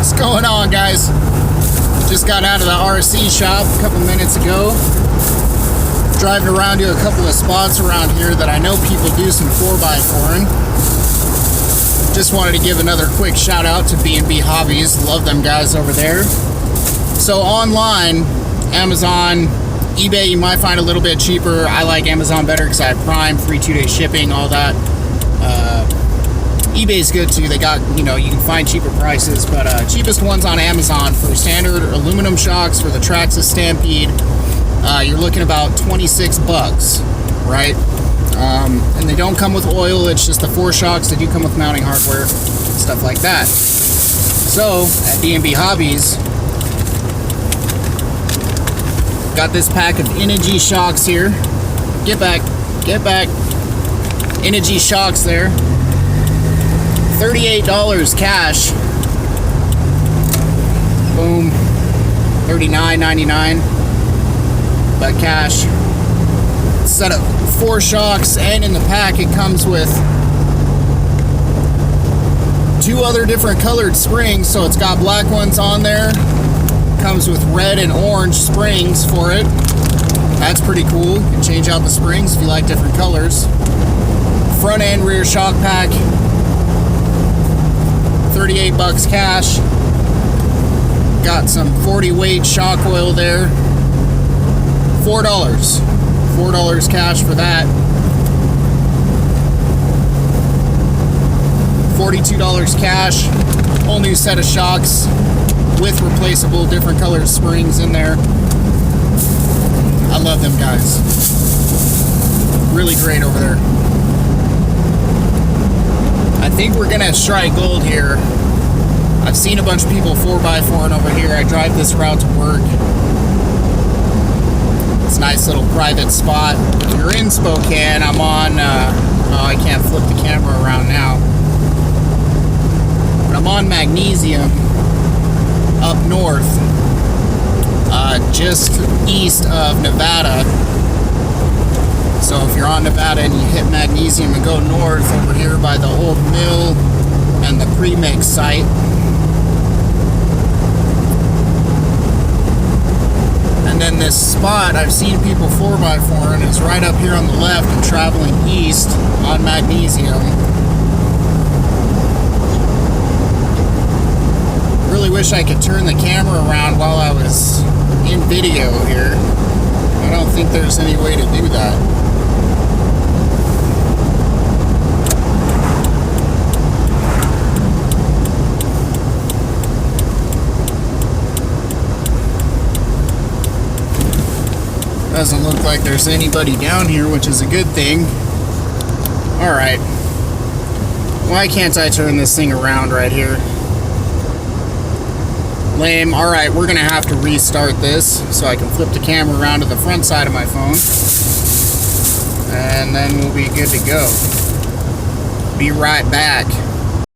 What's going on, guys? Just got out of the RC shop a couple minutes ago. Driving around to a couple of spots around here that I know people do some 4x4ing. Just wanted to give another quick shout out to B&B Hobbies. Love them guys over there. So online, Amazon, eBay you might find a little bit cheaper. I like Amazon better because I have Prime, free 2-day shipping, all that. eBay's good too. They got, you can find cheaper prices, but cheapest ones on Amazon for standard aluminum shocks for the Traxxas Stampede, you're looking about 26 bucks, right? And they don't come with oil. It's just the 4 shocks. They do come with mounting hardware, stuff like that. So at B&B Hobbies, got this pack of Energy shocks here. Get back. Energy shocks there. $38 cash. Boom. $39.99. But cash. Set up 4 shocks, and in the pack it comes with 2 other different colored springs. So it's got black ones on there. Comes with red and orange springs for it. That's pretty cool. You can change out the springs if you like different colors. Front and rear shock pack. 38 bucks cash. Got some 40 weight shock oil there. $4 cash for that. $42 cash. Whole new set of shocks with replaceable different colored springs in there. I love them guys. Really great over there. I think we're gonna strike gold here. I've seen a bunch of people 4x4ing over here. I drive this route to work. It's a nice little private spot. If you're in Spokane, I'm on, I can't flip the camera around now. But I'm on Magnesium up north, just east of Nevada. So if you're on Nevada and you hit Magnesium and go north over here by the old mill and the premix site, and then this spot I've seen people 4x4 and it's right up here on the left and traveling east on Magnesium. Really wish I could turn the camera around while I was in video here. I don't think there's any way to do that. Doesn't look like there's anybody down here, which is a good thing. Alright. Why can't I turn this thing around right here? Lame. Alright, we're gonna have to restart this so I can flip the camera around to the front side of my phone. And then we'll be good to go. Be right back.